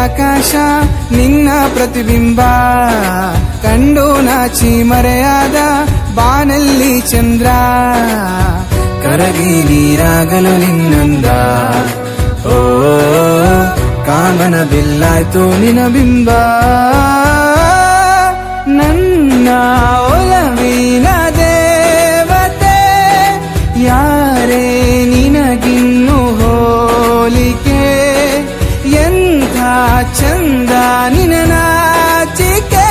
ಆಕಾಶ ನಿನ್ನ ಪ್ರತಿಬಿಂಬ ಕಂಡು ನಾಚಿ ಮರೆಯಾದ ಬಾನಲ್ಲಿ ಚಂದ್ರ ಕರಗಿ ನೀರಾಗಲು ನಿನ್ನಂದ ಓ ಕಾಮನ ಬಿಲ್ಲಾಯ್ತು ನಿನ ಬಿಂಬ ನನ್ನ ಒಲವಿನ ದೇವತೆ ಯಾರೇ ನಿನಗಿನ್ನು ಹೋಲಿಕೆ ಎಂಥ ಚಂದ ನಿನ ನಾಚಿಕೆ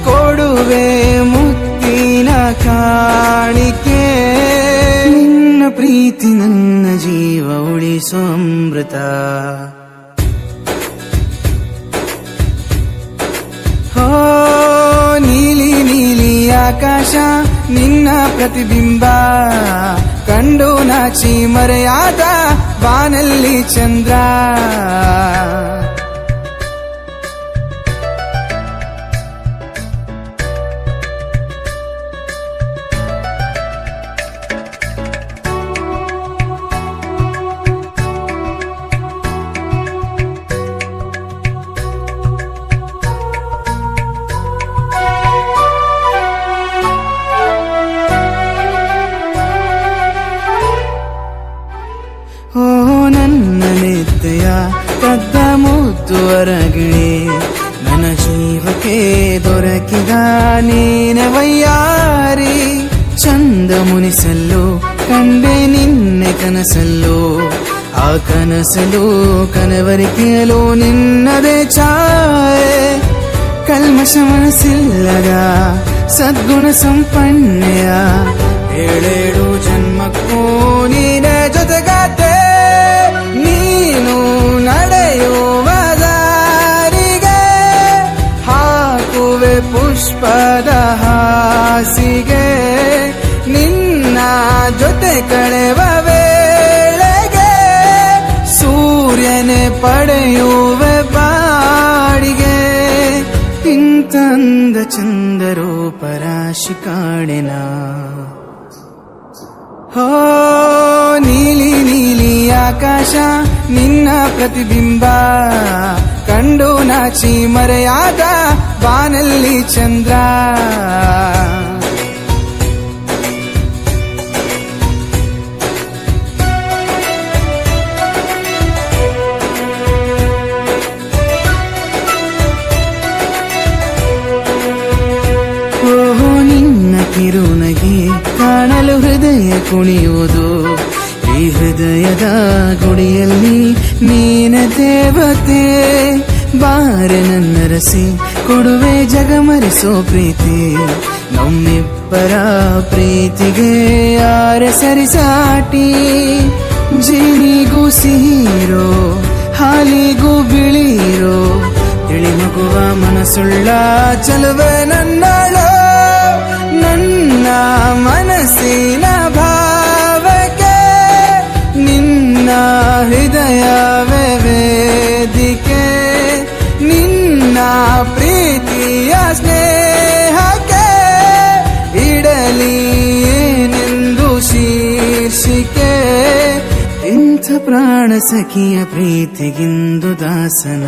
ಕೊಡುವೆ ಮುತ್ತಿನ ಕಾಣಿಕೆ ನಿನ್ನ ಪ್ರೀತಿ ನನ್ನ ಜೀವ ಉಳಿಸೋ ಅಮೃತ ಹೋ ನೀಲಿ ನೀಲಿ ಆಕಾಶ ನಿನ್ನ ಪ್ರತಿಬಿಂಬ ಕಂಡು ನಾಚಿ ಮರೆಯಾದ ಬಾನಲ್ಲಿ ಚಂದ್ರ ಓ ನನ್ನ ನಿದ್ದೆಯ ಕದ್ದ ಮುದ್ದು ಹೊರಗಿಳಿ ನನ್ನ ಜೀವಕ್ಕೆ ದೊರಕಿದ ನೀನೆ ವಯ್ಯಾರಿ ಚಂದ ಮುನಿಸಲು ಕಂಡೆ ನಿನ್ನೆ ಕನಸಲ್ಲೋ ಆ ಕನಸಲು ಕನವರಿಕೆಯಲು ನಿನ್ನದೇ ಛಾಯೆ ಕಲ್ಮಶ ಮನಸ್ಸಿಲ್ಲದ ಸದ್ಗುಣ ಸಂಪನ್ನೆಯ ಏಳೇಳು ಜನ್ಮಕ್ಕೂ ನೀನೆ ಜೊತೆಗಾತೆ ನೀನು ನಡೆಯುವ ದಾರಿಗೆ ಹಾಕುವೆ ಪುಷ್ಪದ ಹಾಸಿಗೆ ನಿನ್ನ ಜೊತೆ ಕಳೆವ ವೇಳೆಗೆ ಸೂರ್ಯನೇ ಪಡೆಯುವೆ ಬಾಡಿಗೆ ಇಂತಂದ ಚಂದರೂಪರಾಶಿ ಕಾಣೆನ ಹೋ ನೀಲಿ ನೀಲಿ ಆಕಾಶ ನಿನ್ನ ಪ್ರತಿಬಿಂಬ ಕಂಡು ನಾಚಿ ಮರೆಯಾದ ಬಾನಲ್ಲಿ ಚಂದ್ರ ಓಹೋ ನಿನ್ನ ಕಿರುನಗೆ ಕಾಣಲು ಹೃದಯ ಕುಣಿಯುವುದು ಈ ಹೃದಯದ ಗುಡಿಯಲ್ಲಿ ನೀನ ದೇವತೆ ಬಾರೆ ನನ್ನ ರಸಿ ಕೊಡುವೆ ಜಗಮರಿಸೋ ಪ್ರೀತಿ ನಮ್ಮಿಬ್ಬರ ಪ್ರೀತಿಗೆ ಯಾರ ಸರಿಸಾಟಿ ಜೀನಿಗೂ ಸಿಹಿರೋ ಹಾಲಿಗೂ ಬಿಳಿರೋ ತಿಳಿ ಮಗುವ ಮನಸ್ಸುಳ್ಳ ಚಲುವೆ ನನ್ನಳು ನನ್ನ ಮನಸ್ಸಿನ ಭಾವಕ್ಕೆ ನಿನ್ನ ಹೃದಯವೇ ವೇದಿಕೆ ನಿನ್ನ ಪ್ರೀತಿಯ ಸ್ನೇಹಕ್ಕೆ ಇಡಲಿ ಏನೆಂದು ಶೀರ್ಷಿಕೆ ಇಂಥ ಪ್ರಾಣ ಸಖಿಯ ಪ್ರೀತಿಗಿಂದು ದಾಸನ